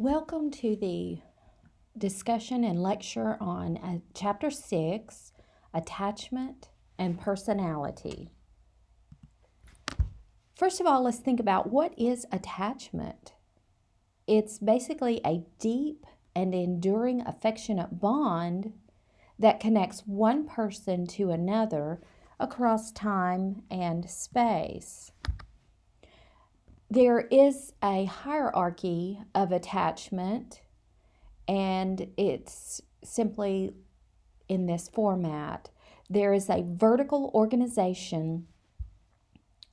Welcome to the discussion and lecture on Chapter 6, Attachment and Personality. First of all, let's think about what is attachment. It's basically a deep and enduring affectionate bond that connects one person to another across time and space. There is a hierarchy of attachment, and it's simply in this format. There is a vertical organization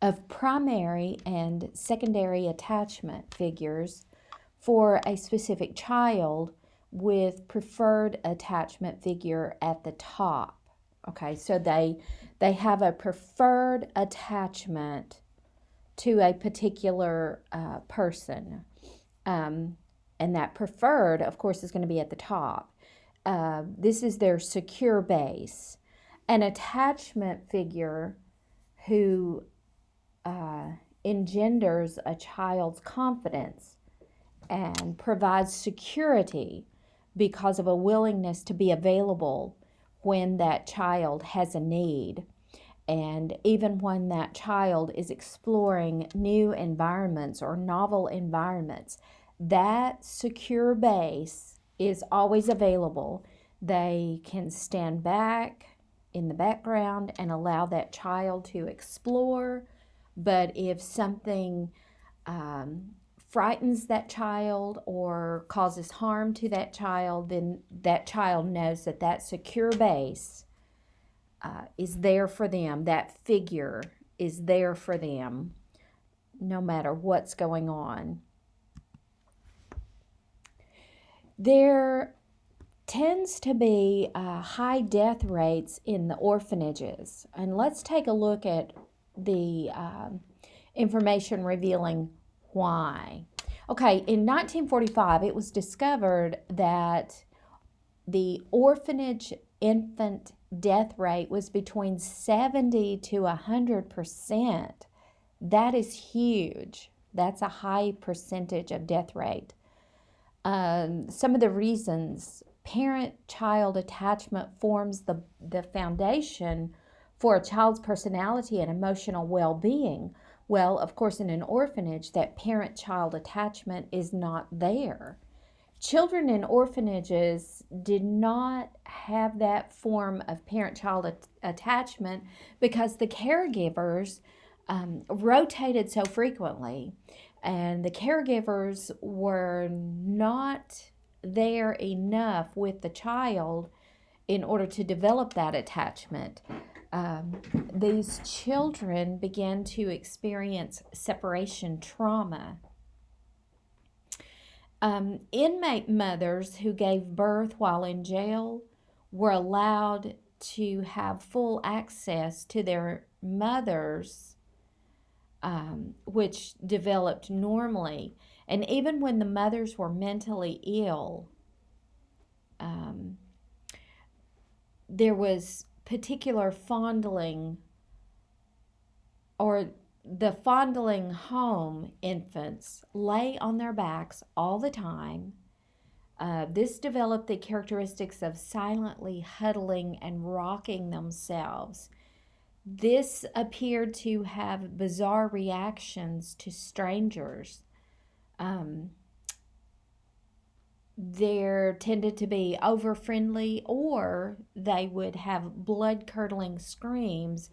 of primary and secondary attachment figures for a specific child, with preferred attachment figure at the top. Okay, so they have a preferred attachment to a particular person. And that preferred, of course, is going to be at the top. This is their secure base. An attachment figure who engenders a child's confidence and provides security because of a willingness to be available when that child has a need, and even when that child is exploring new environments or novel environments. That secure base is always available. They can stand back in the background and allow that child to explore. But if something frightens that child or causes harm to that child, then that child knows that that secure base is there for them. That figure is there for them no matter what's going on. There tends to be high death rates in the orphanages. And let's take a look at the information revealing why. Okay, in 1945, it was discovered that the orphanage infant death rate was between 70 to 100%. That is huge. That's a high percentage of death rate. Some of the reasons: parent-child attachment forms the foundation for a child's personality and emotional well-being. Well, of course, in an orphanage, that parent-child attachment is not there. Children in orphanages did not have that form of parent-child attachment because the caregivers rotated so frequently, and the caregivers were not there enough with the child in order to develop that attachment. These children began to experience separation trauma. Inmate mothers who gave birth while in jail were allowed to have full access to their mothers, which developed normally. And even when the mothers were mentally ill, there was particular fondling, or the fondling home infants lay on their backs all the time. This developed the characteristics of silently huddling and rocking themselves. This appeared to have bizarre reactions to strangers. There tended to be over-friendly, or they would have blood-curdling screams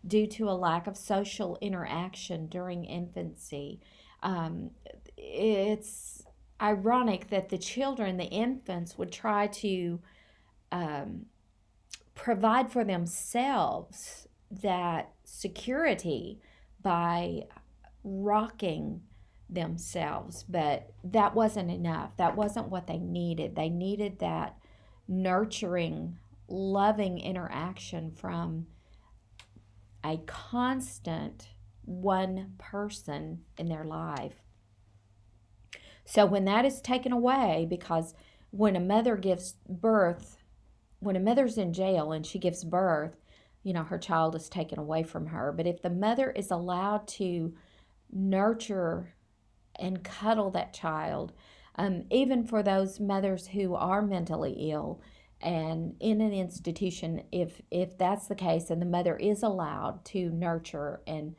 due to a lack of social interaction during infancy. It's ironic that the children, the infants, would try to provide for themselves that security by rocking themselves, but that wasn't enough. That wasn't what they needed. They needed that nurturing, loving interaction from a constant one person in their life. So when that is taken away, because when a mother gives birth, when a mother's in jail and she gives birth, her child is taken away from her. But if the mother is allowed to nurture and cuddle that child, Even for those mothers who are mentally ill and in an institution, if that's the case and the mother is allowed to nurture and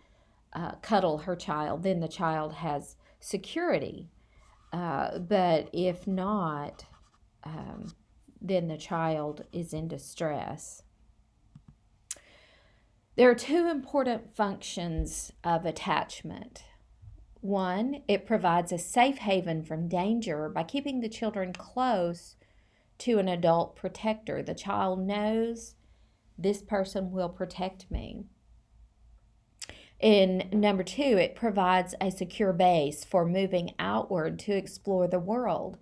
cuddle her child, then the child has security. But if not, then the child is in distress. There are two important functions of attachment. One, it provides a safe haven from danger by keeping the children close to an adult protector. The child knows this person will protect me. And number two, it provides a secure base for moving outward to explore the world.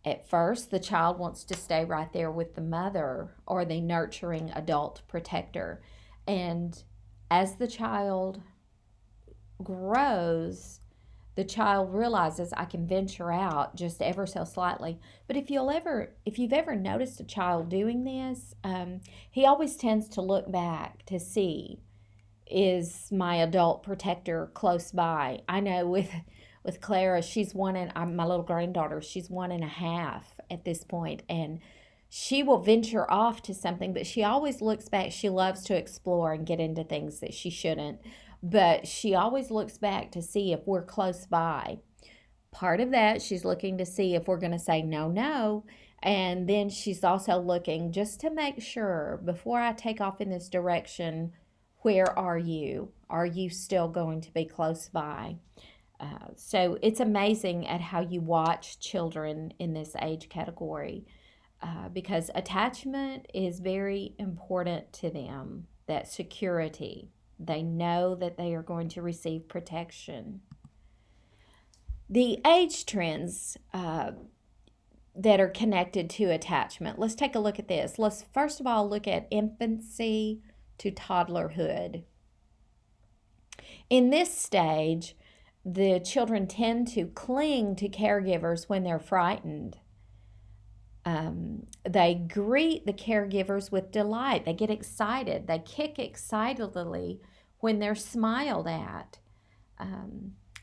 At first, the child wants to stay right there with the mother or the nurturing adult protector. And as the child grows, the child realizes I can venture out just ever so slightly. But if you've ever noticed a child doing this, he always tends to look back to see, is my adult protector close by? I know with Clara, she's my little granddaughter, she's 1.5 at this point, and she will venture off to something, but she always looks back. She loves to explore and get into things that she shouldn't, but she always looks back to see if we're close by. Part of that, she's looking to see if we're going to say no, no. And then she's also looking just to make sure before I take off in this direction, where are you? Are you still going to be close by? So it's amazing at how you watch children in this age category. Because attachment is very important to them, that security. They know that they are going to receive protection. The age trends that are connected to attachment. Let's take a look at this. Let's first of all look at infancy to toddlerhood. In this stage, the children tend to cling to caregivers when they're frightened. They greet the caregivers with delight. They get excited. They kick excitedly when they're smiled at.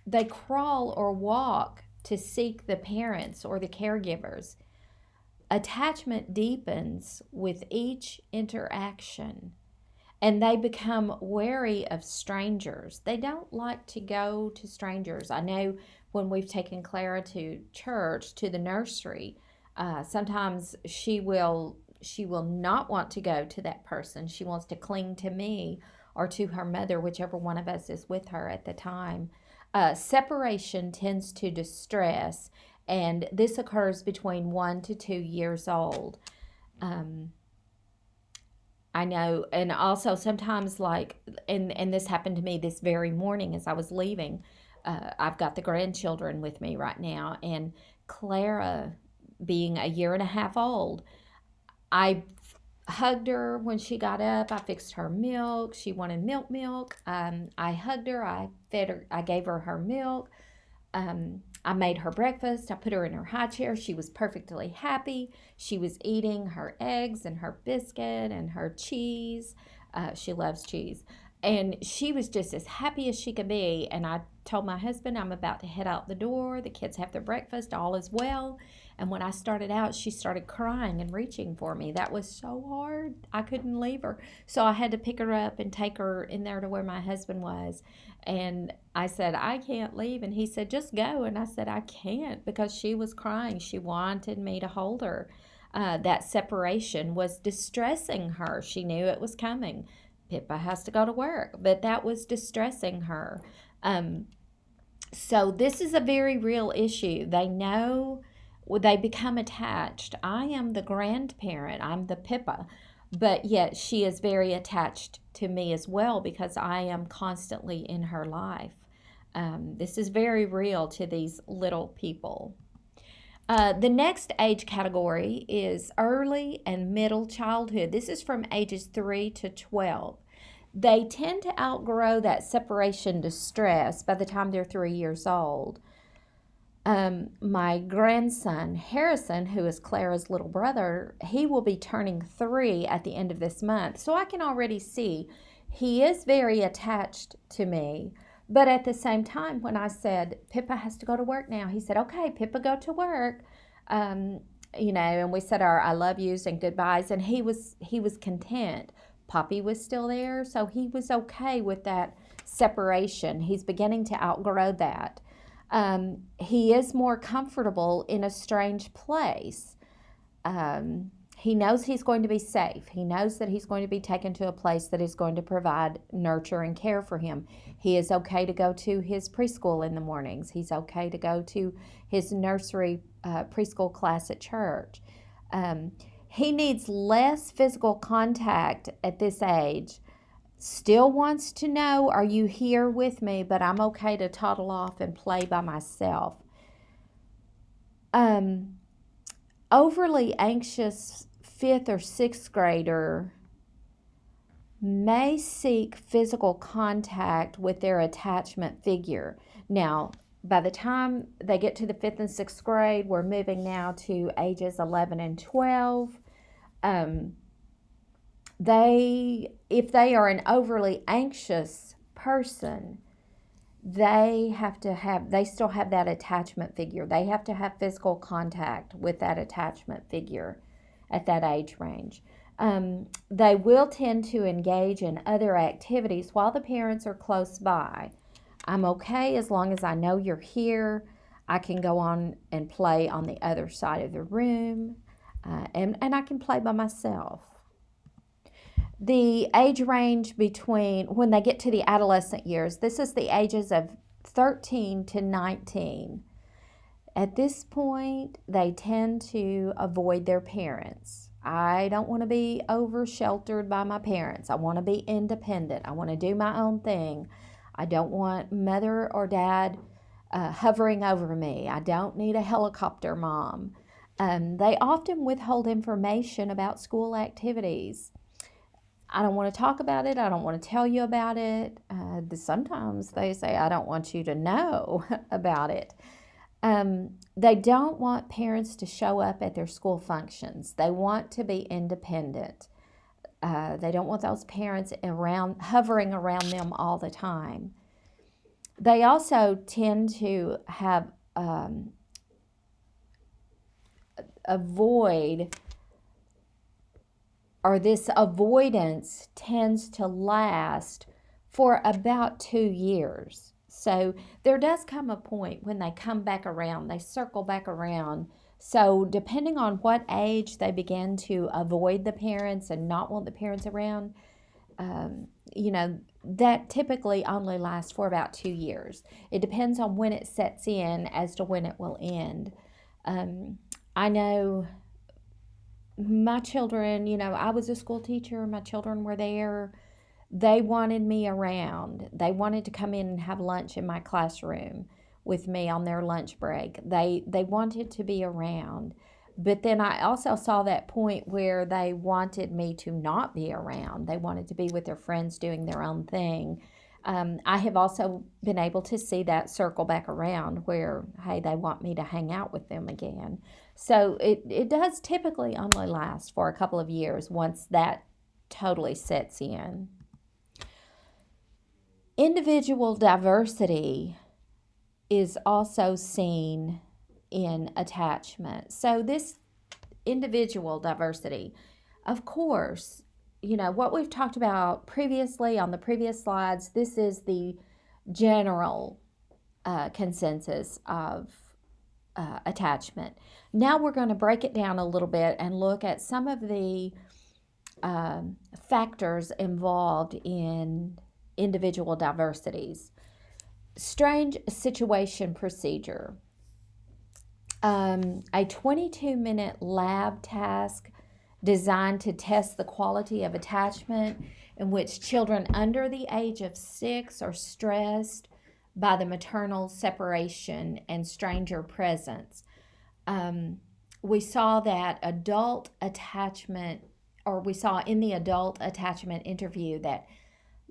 They crawl or walk to seek the parents or the caregivers. Attachment deepens with each interaction, and they become wary of strangers. They don't like to go to strangers. I know when we've taken Clara to church, to the nursery, sometimes she will not want to go to that person. She wants to cling to me or to her mother, whichever one of us is with her at the time. Separation tends to distress, and this occurs between 1 to 2 years old. I know, and also sometimes and this happened to me this very morning as I was leaving. I've got the grandchildren with me right now, and Clara, being 1.5 years old, I hugged her when she got up. I fixed her milk. She wanted milk. I hugged her. I fed her. I gave her milk. I made her breakfast. I put her in her high chair. She was perfectly happy. She was eating her eggs and her biscuit and her cheese. She loves cheese. And she was just as happy as she could be. And I told my husband, I'm about to head out the door. The kids have their breakfast. All is well. And when I started out, she started crying and reaching for me. That was so hard. I couldn't leave her. So I had to pick her up and take her in there to where my husband was. And I said, I can't leave. And he said, just go. And I said, I can't, because she was crying. She wanted me to hold her. That separation was distressing her. She knew it was coming. Pippa has to go to work, but that was distressing her. So this is a very real issue. They know, they become attached. I am the grandparent. I'm the Pippa, but yet she is very attached to me as well because I am constantly in her life. This is very real to these little people. The next age category is early and middle childhood. This is from ages 3 to 12. They tend to outgrow that separation distress by the time they're 3 years old. My grandson, Harrison, who is Clara's little brother, he will be turning 3 at the end of this month. So I can already see he is very attached to me, But at the same time, when I said, Pippa has to go to work now, he said, okay, Pippa, go to work. Um, and we said our I love yous and goodbyes, and he was content. Poppy was still there, so he was okay with that separation. He's beginning to outgrow that. He is more comfortable in a strange place. He knows he's going to be safe. He knows that he's going to be taken to a place that is going to provide nurture and care for him. He is okay to go to his preschool in the mornings. He's okay to go to his nursery preschool class at church. He needs less physical contact at this age. Still wants to know, are you here with me? But I'm okay to toddle off and play by myself. Overly anxious 5th or 6th grader may seek physical contact with their attachment figure. Now, by the time they get to the 5th and 6th grade, we're moving now to ages 11 and 12. If they are an overly anxious person, they still have that attachment figure. They have to have physical contact with that attachment figure at that age range. They will tend to engage in other activities while the parents are close by. I'm okay as long as I know you're here. I can go on and play on the other side of the room, and I can play by myself. The age range between when they get to the adolescent years, this is the ages of 13 to 19. At this point, they tend to avoid their parents. I don't want to be over sheltered by my parents. I want to be independent. I want to do my own thing. I don't want mother or dad hovering over me. I don't need a helicopter mom. They often withhold information about school activities. I don't want to talk about it. I don't want to tell you about it. Sometimes they say, I don't want you to know about it. They don't want parents to show up at their school functions. They want to be independent. They don't want those parents hovering around them all the time. They also tend to have this avoidance tends to last for about 2 years. So there does come a point when they come back around, they circle back around. So depending on what age they begin to avoid the parents and not want the parents around, that typically only lasts for about 2 years. It depends on when it sets in as to when it will end. I know my children, I was a school teacher. My children were there. They wanted me around. They wanted to come in and have lunch in my classroom with me on their lunch break. They wanted to be around. But then I also saw that point where they wanted me to not be around. They wanted to be with their friends doing their own thing. I have also been able to see that circle back around where, hey, they want me to hang out with them again. So it does typically only last for a couple of years once that totally sets in. Individual diversity is also seen in attachment. So this individual diversity, of course, what we've talked about previously on the previous slides, this is the general consensus of attachment. Now we're going to break it down a little bit and look at some of the factors involved in individual diversities. Strange situation procedure. A 22-minute lab task designed to test the quality of attachment in which children under the age of 6 are stressed by the maternal separation and stranger presence. We saw that we saw in the adult attachment interview that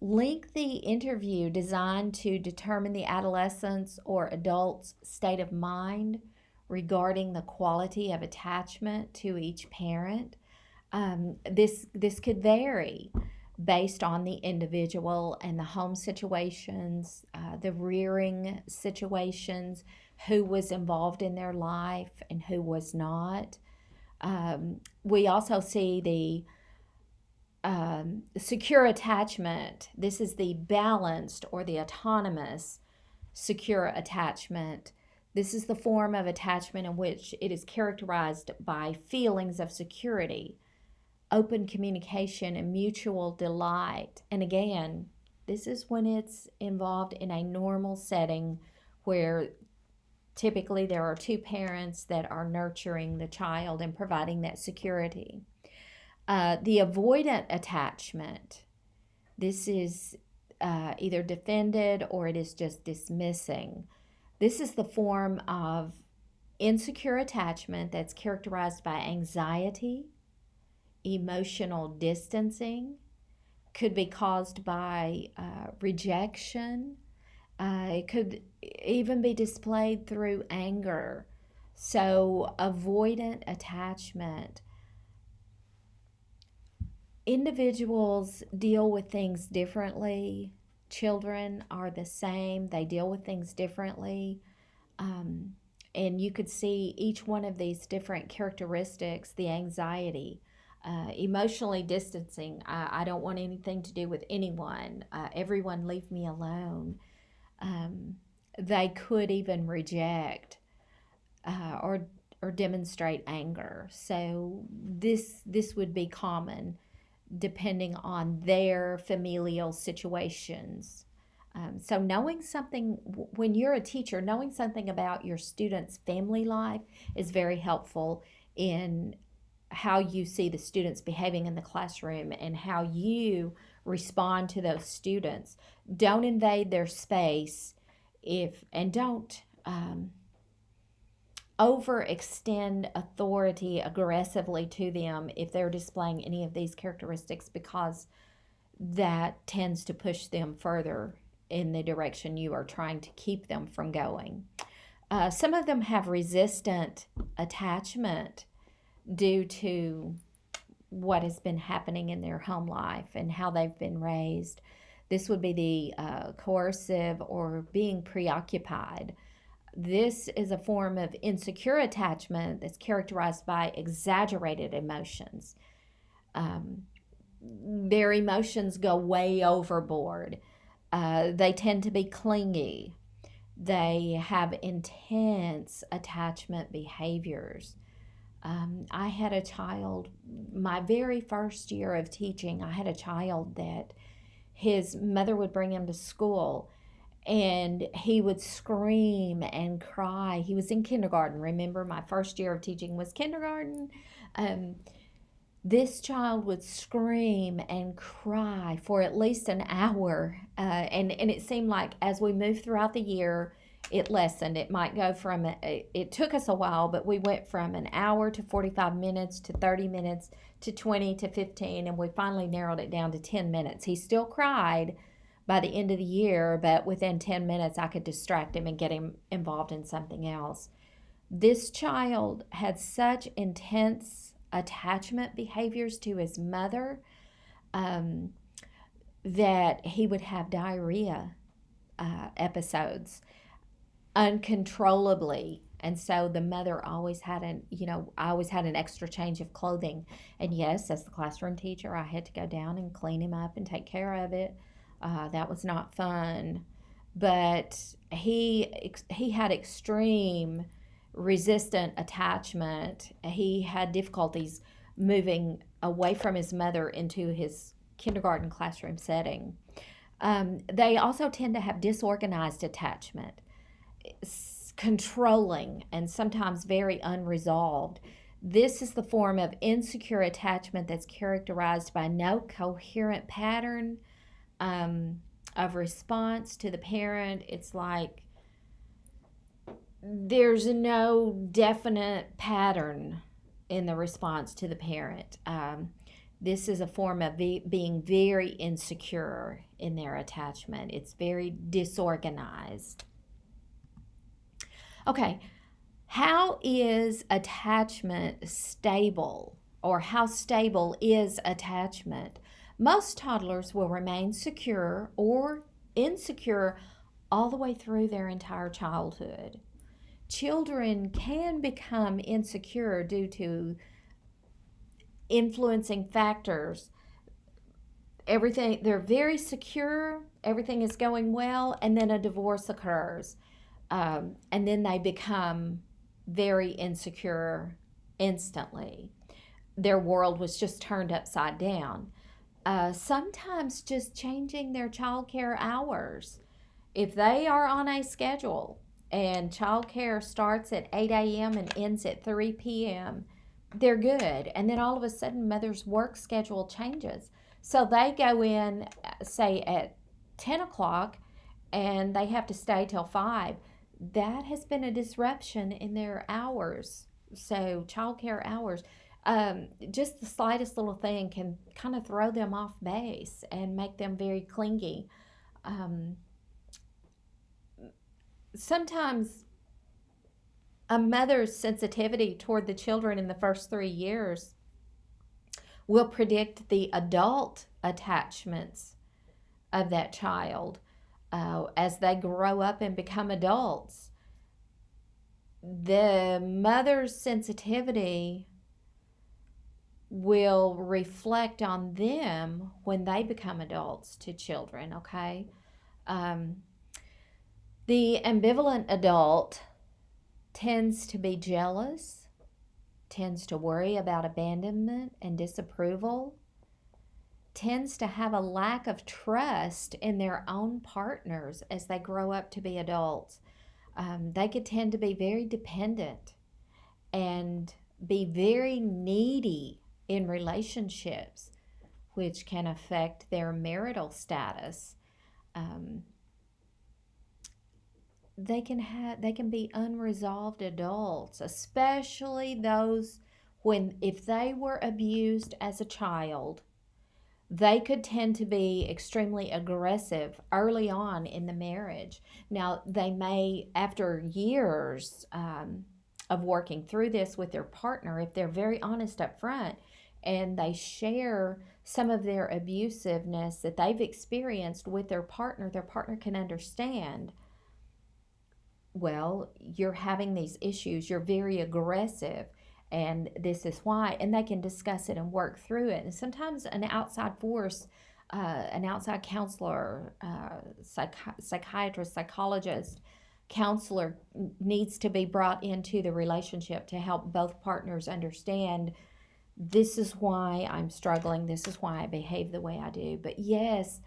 lengthy interview designed to determine the adolescent's or adult's state of mind regarding the quality of attachment to each parent. This could vary. based on the individual and the home situations, the rearing situations, who was involved in their life and who was not. We also see the secure attachment. This is the balanced or the autonomous secure attachment. This is the form of attachment in which it is characterized by feelings of security, open communication, and mutual delight. And again, this is when it's involved in a normal setting where typically there are two parents that are nurturing the child and providing that security. The avoidant attachment, this is either defended or it is just dismissing. This is the form of insecure attachment that's characterized by anxiety, emotional distancing, could be caused by rejection. It could even be displayed through anger. So, avoidant attachment. Individuals deal with things differently. Children are the same, they deal with things differently. And you could see each one of these different characteristics, the anxiety, emotionally distancing. I don't want anything to do with anyone. Everyone leave me alone. They could even reject or demonstrate anger. So this would be common depending on their familial situations. So knowing something, when you're a teacher, knowing something about your students' family life is very helpful in how you see the students behaving in the classroom and how you respond to those students. Don't invade their space and don't overextend authority aggressively to them if they're displaying any of these characteristics, because that tends to push them further in the direction you are trying to keep them from going. Some of them have resistant attachment due to what has been happening in their home life and how they've been raised. This would be the coercive or being preoccupied. This is a form of insecure attachment that's characterized by exaggerated emotions. Their emotions go way overboard. They tend to be clingy. They have intense attachment behaviors. I had a child, my very first year of teaching, I had a child that his mother would bring him to school and he would scream and cry. He was in kindergarten. Remember, my first year of teaching was kindergarten. This child would scream and cry for at least an hour. And it seemed like as we moved throughout the year, it lessened. It might go from, it took us a while, but we went from an hour to 45 minutes to 30 minutes to 20 to 15, and we finally narrowed it down to 10 minutes. He still cried by the end of the year, but within 10 minutes I could distract him and get him involved in something else. This child had such intense attachment behaviors to his mother that he would have diarrhea episodes uncontrollably. And so the mother always had I always had an extra change of clothing. And yes, as the classroom teacher, I had to go down and clean him up and take care of it. That was not fun. But he had extreme resistant attachment. He had difficulties moving away from his mother into his kindergarten classroom setting. They also tend to have disorganized attachment, controlling, and sometimes very unresolved. This is the form of insecure attachment that's characterized by no coherent pattern of response to the parent. It's like there's no definite pattern in the response to the parent. This is a form of being very insecure in their attachment. It's very disorganized. Okay, how is attachment stable, or how stable is attachment? Most toddlers will remain secure or insecure all the way through their entire childhood. Children can become insecure due to influencing factors. Everything, they're very secure, everything is going well, and then a divorce occurs. And then they become very insecure instantly. Their world was just turned upside down. Sometimes just changing their childcare hours. If they are on a schedule and childcare starts at 8 a.m. and ends at 3 p.m., they're good. And then all of a sudden, mother's work schedule changes. So they go in, say, at 10 o'clock and they have to stay till 5. That has been a disruption in their hours. So, childcare hours. Just the slightest little thing can kind of throw them off base and make them very clingy. Um, Sometimes a mother's sensitivity toward the children in the first 3 years will predict the adult attachments of that child as they grow up and become adults. The mother's sensitivity will reflect on them when they become adults to children, okay? The ambivalent adult tends to be jealous, tends to worry about abandonment and disapproval, tends to have a lack of trust in their own partners as they grow up to be adults. They could tend to be very dependent and be very needy in relationships, which can affect their marital status. They can be unresolved adults, especially those if they were abused as a child. They could tend to be extremely aggressive early on in the marriage. Now, they may, after years of working through this with their partner, if they're very honest up front and they share some of their abusiveness that they've experienced with their partner can understand. Well, you're having these issues, you're very aggressive, and this is why. And they can discuss it and work through it. And sometimes an outside force, an outside counselor, psychiatrist, psychologist, counselor needs to be brought into the relationship to help both partners understand, this is why I'm struggling, this is why I behave the way I do. But yes,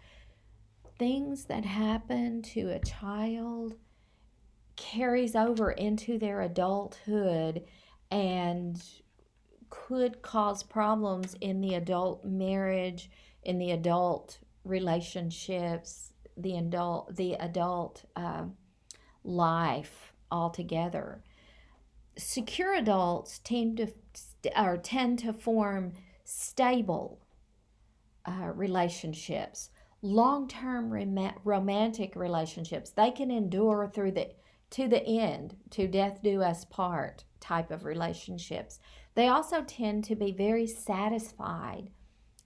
things that happen to a child carries over into their adulthood and could cause problems in the adult marriage, in the adult relationships, the adult life altogether. Secure adults tend to form stable relationships, long-term romantic relationships. They can endure to the end, to death do us part type of relationships. They also tend to be very satisfied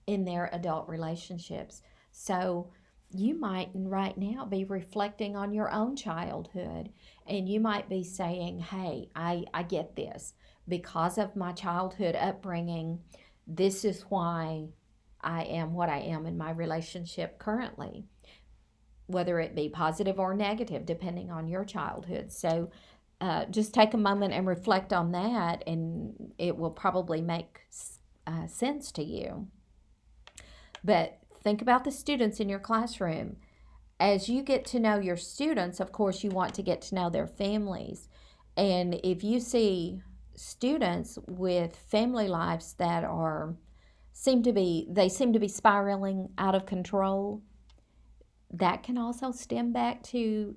in their adult relationships. So you might right now be reflecting on your own childhood, and you might be saying, hey, I get this. Because of my childhood upbringing, this is why I am what I am in my relationship currently, whether it be positive or negative, depending on your childhood. So just take a moment and reflect on that, and it will probably make sense to you. But think about the students in your classroom. As you get to know your students, of course, you want to get to know their families. And if you see students with family lives that seem to be spiraling out of control, that can also stem back to,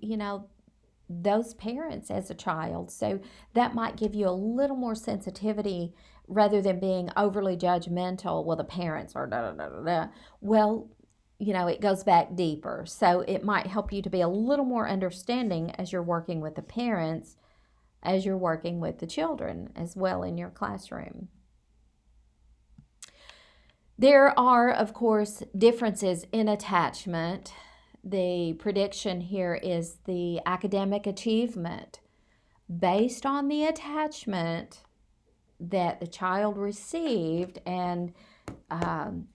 those parents as a child. So that might give you a little more sensitivity rather than being overly judgmental. Well, the parents are da da da da da. Well, it goes back deeper. So it might help you to be a little more understanding as you're working with the parents, as you're working with the children as well in your classroom. There are, of course, differences in attachment. The prediction here is the academic achievement based on the attachment that the child received and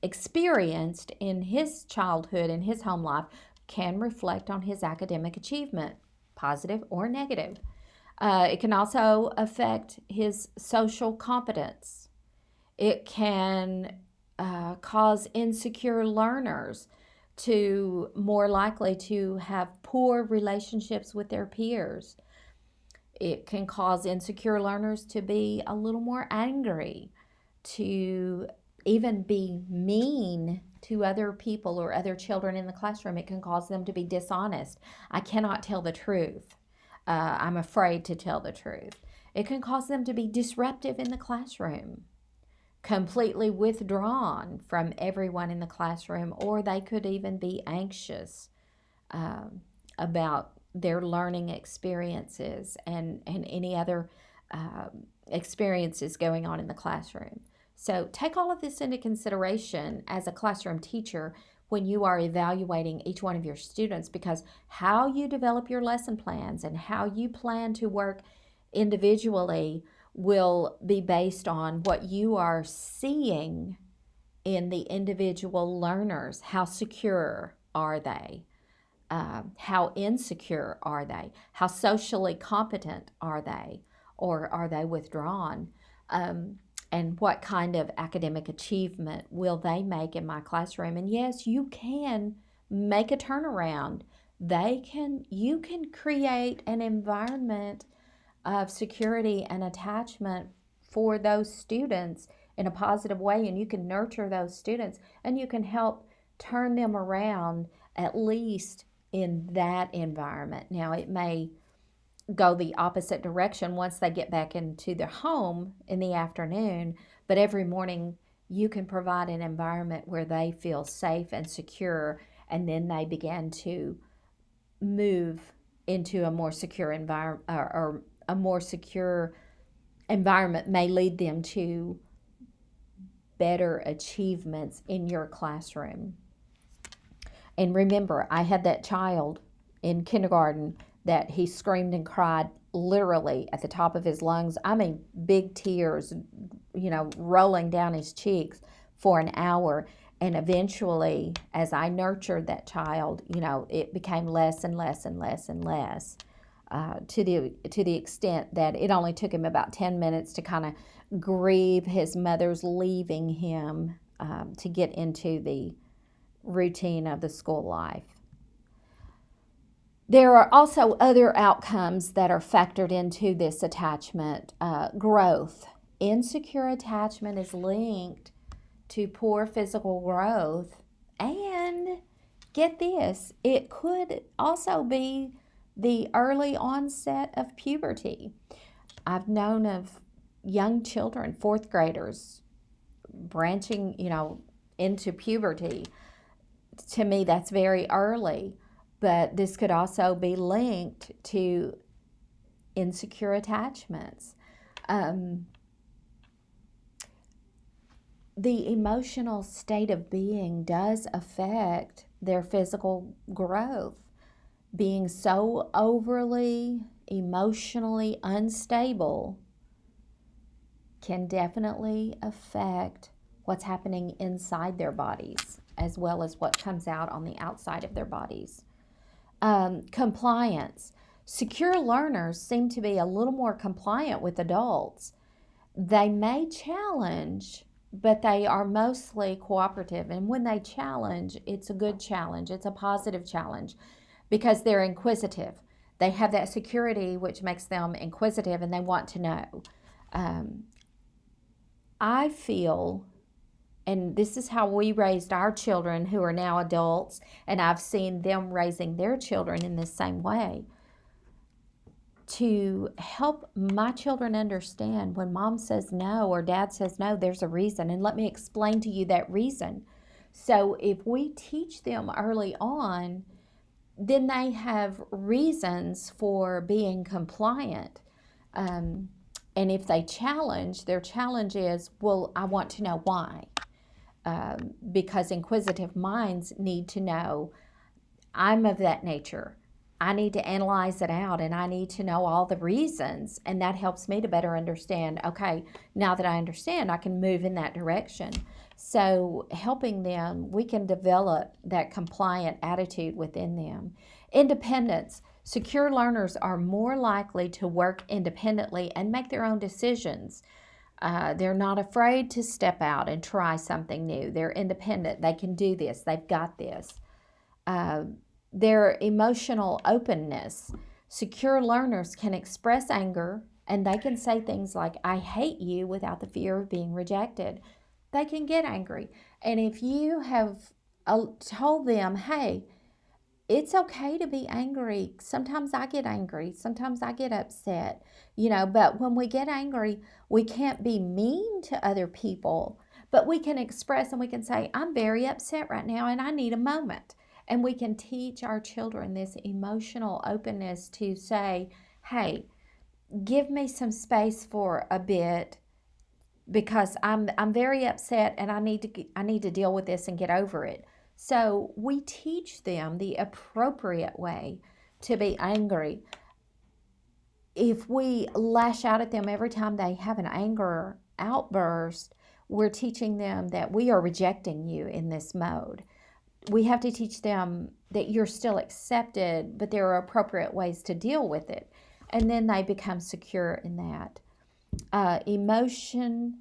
experienced in his childhood, in his home life, can reflect on his academic achievement, positive or negative. It can also affect his social competence. It can cause insecure learners to more likely to have poor relationships with their peers. It can cause insecure learners to be a little more angry, to even be mean to other people or other children in the classroom. It can cause them to be dishonest. I cannot tell the truth. I'm afraid to tell the truth. It can cause them to be disruptive in the classroom, completely withdrawn from everyone in the classroom, or they could even be anxious about their learning experiences and any other experiences going on in the classroom. So take all of this into consideration as a classroom teacher when you are evaluating each one of your students, because how you develop your lesson plans and how you plan to work individually will be based on what you are seeing in the individual learners. How secure are they? How insecure are they? How socially competent are they? Or are they withdrawn? And what kind of academic achievement will they make in my classroom? And yes, you can make a turnaround. You can create an environment of security and attachment for those students in a positive way, and you can nurture those students and you can help turn them around, at least in that environment. Now, it may go the opposite direction once they get back into their home in the afternoon, but every morning you can provide an environment where they feel safe and secure, and then they begin to move into a more secure environment, or a more secure environment may lead them to better achievements in your classroom. And remember, I had that child in kindergarten that he screamed and cried literally at the top of his lungs. I mean, big tears, rolling down his cheeks for an hour. And eventually, as I nurtured that child, it became less and less and less and less, to the extent that it only took him about 10 minutes to kind of grieve his mother's leaving him, to get into the routine of the school life. There are also other outcomes that are factored into this attachment growth. Insecure attachment is linked to poor physical growth, and get this, it could also be the early onset of puberty. I've known of young children, fourth graders, branching, into puberty. To me, that's very early, but this could also be linked to insecure attachments. The emotional state of being does affect their physical growth. Being so overly emotionally unstable can definitely affect what's happening inside their bodies, as well as what comes out on the outside of their bodies. Compliance. Secure learners seem to be a little more compliant with adults. They may challenge, but they are mostly cooperative. And when they challenge, it's a good challenge. It's a positive challenge because they're inquisitive. They have that security, which makes them inquisitive, and they want to know. I feel, and this is how we raised our children who are now adults, and I've seen them raising their children in the same way. To help my children understand, when mom says no or dad says no, there's a reason, and let me explain to you that reason. So if we teach them early on, then they have reasons for being compliant. And if they challenge, their challenge is, well, I want to know why. because inquisitive minds need to know, I'm of that nature. I need to analyze it out and I need to know all the reasons. And that helps me to better understand, okay, now that I understand, I can move in that direction. So, helping them, we can develop that compliant attitude within them. Independence. Secure learners are more likely to work independently and make their own decisions. They're not afraid to step out and try something new. They're independent. They can do this. They've got this. Uh, their emotional openness. Secure learners can express anger and they can say things like, I hate you, without the fear of being rejected. They can get angry. And if you have told them, hey, it's okay to be angry. Sometimes I get angry. Sometimes I get upset, but when we get angry, we can't be mean to other people, but we can express and we can say, I'm very upset right now and I need a moment. And we can teach our children this emotional openness to say, hey, give me some space for a bit because I'm very upset and I need to deal with this and get over it. So we teach them the appropriate way to be angry. If we lash out at them every time they have an anger outburst, we're teaching them that we are rejecting you in this mode. We have to teach them that you're still accepted, but there are appropriate ways to deal with it. And then they become secure in that. Emotion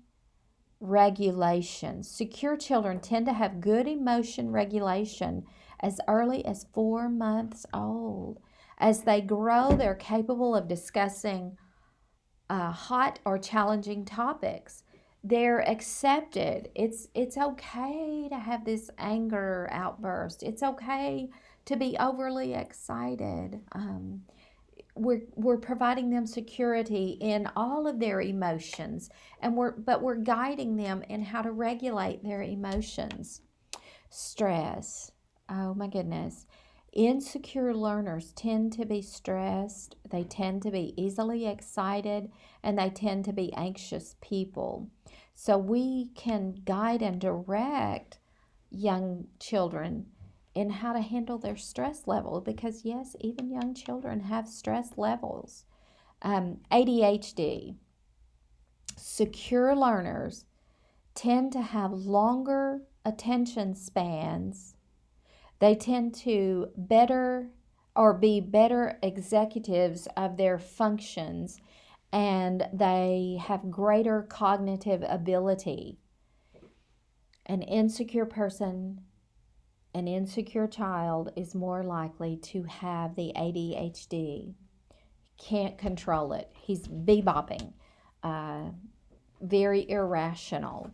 regulation. Secure children tend to have good emotion regulation as early as 4 months old. As they grow, they're capable of discussing hot or challenging topics. They're accepted. It's okay to have this anger outburst. It's okay to be overly excited. We're providing them security in all of their emotions, and we're guiding them in how to regulate their emotions. Stress. Oh my goodness. Insecure learners tend to be stressed, they tend to be easily excited, and they tend to be anxious people. So we can guide and direct young children in how to handle their stress level, because yes, even young children have stress levels. ADHD. Secure learners tend to have longer attention spans. They tend to be better executives of their functions, and they have greater cognitive ability. An insecure person, an insecure child, is more likely to have the ADHD. Can't control it. He's bebopping, very irrational.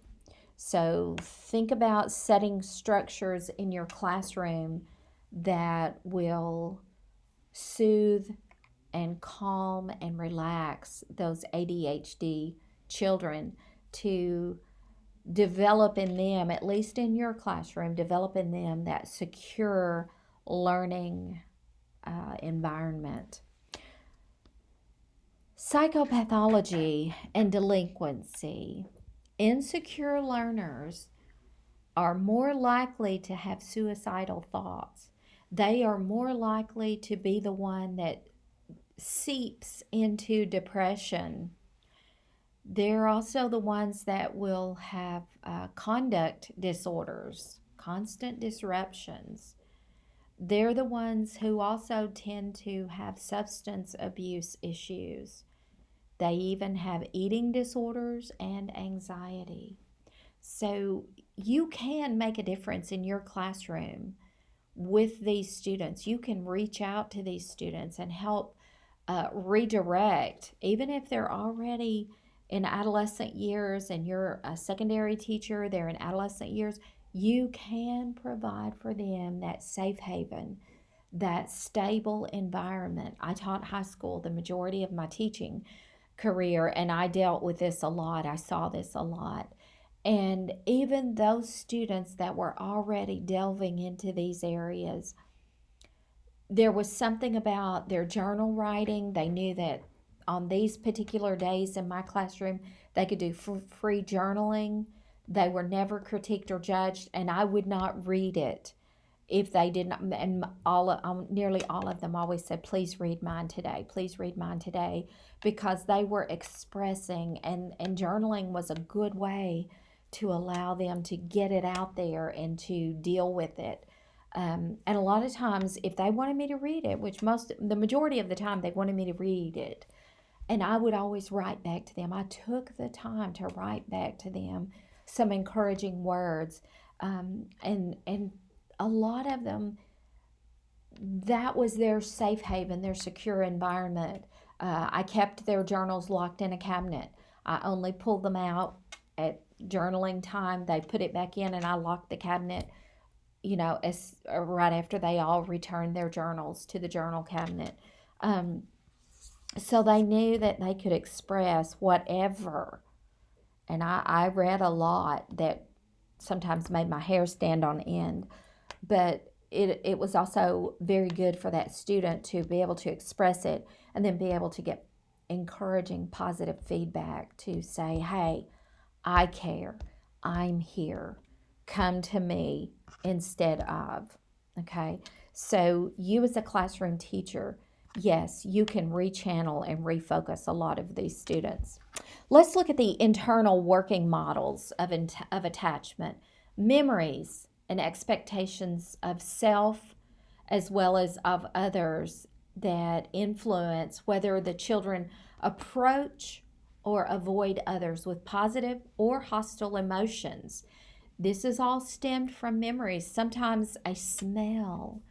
So think about setting structures in your classroom that will soothe and calm and relax those ADHD children, to develop in them, at least in your classroom, develop in them that secure learning environment. Psychopathology and delinquency. Insecure learners are more likely to have suicidal thoughts. They are more likely to be the one that seeps into depression. They're also the ones that will have conduct disorders, constant disruptions. They're the ones who also tend to have substance abuse issues. They even have eating disorders and anxiety. So you can make a difference in your classroom with these students. You can reach out to these students and help redirect, even if they're already in adolescent years and you're a secondary teacher, they're in adolescent years. You can provide for them that safe haven, that stable environment. I taught high school the majority of my teaching career, and I dealt with this a lot. I saw this a lot. And even those students that were already delving into these areas, there was something about their journal writing. They knew that on these particular days in my classroom, they could do free journaling. They were never critiqued or judged, and I would not read it if they did not. And nearly all of them always said, "Please read mine today. Please read mine today," because they were expressing, and journaling was a good way to allow them to get it out there and to deal with it. And a lot of times, if they wanted me to read it, which the majority of the time they wanted me to read it, and I would always write back to them. I took the time to write back to them some encouraging words, and a lot of them, that was their safe haven, their secure environment. I kept their journals locked in a cabinet. I only pulled them out at journaling time. They put it back in, and I locked the cabinet. As right after they all returned their journals to the journal cabinet. So they knew that they could express whatever. And I read a lot that sometimes made my hair stand on end. But it was also very good for that student to be able to express it and then be able to get encouraging, positive feedback to say, hey, I care. I'm here. Come to me instead of. Okay? So you as a classroom teacher, yes, you can rechannel and refocus a lot of these students. Let's look at the internal working models of attachment, memories, and expectations of self as well as of others that influence whether the children approach or avoid others with positive or hostile emotions. This is all stemmed from memories, sometimes a smell,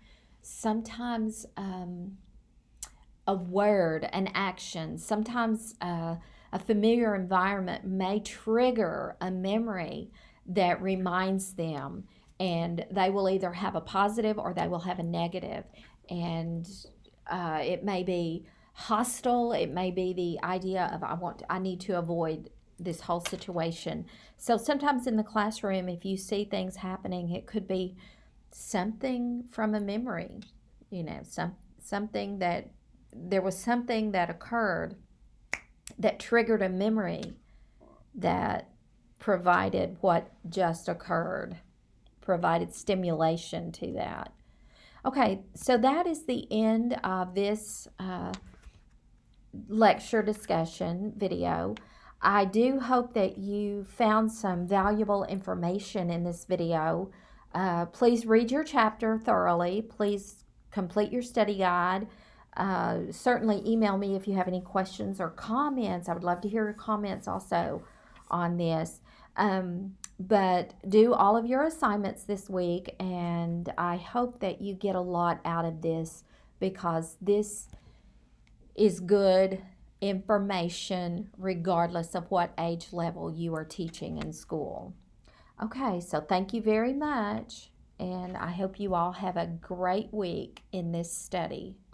sometimes a word, an action, sometimes a familiar environment may trigger a memory that reminds them, and they will either have a positive or they will have a negative. And it may be hostile, it may be the idea of I need to avoid this whole situation. So sometimes in the classroom, if you see things happening, it could be something from a memory, something that there was something that occurred that triggered a memory that provided what just occurred, provided stimulation to that. Okay, so that is the end of this lecture discussion video. I do hope that you found some valuable information in this video. Please read your chapter thoroughly. Please complete your study guide. Certainly email me if you have any questions or comments. I would love to hear your comments also on this. But do all of your assignments this week, and I hope that you get a lot out of this, because this is good information regardless of what age level you are teaching in school. Okay, so thank you very much, and I hope you all have a great week in this study.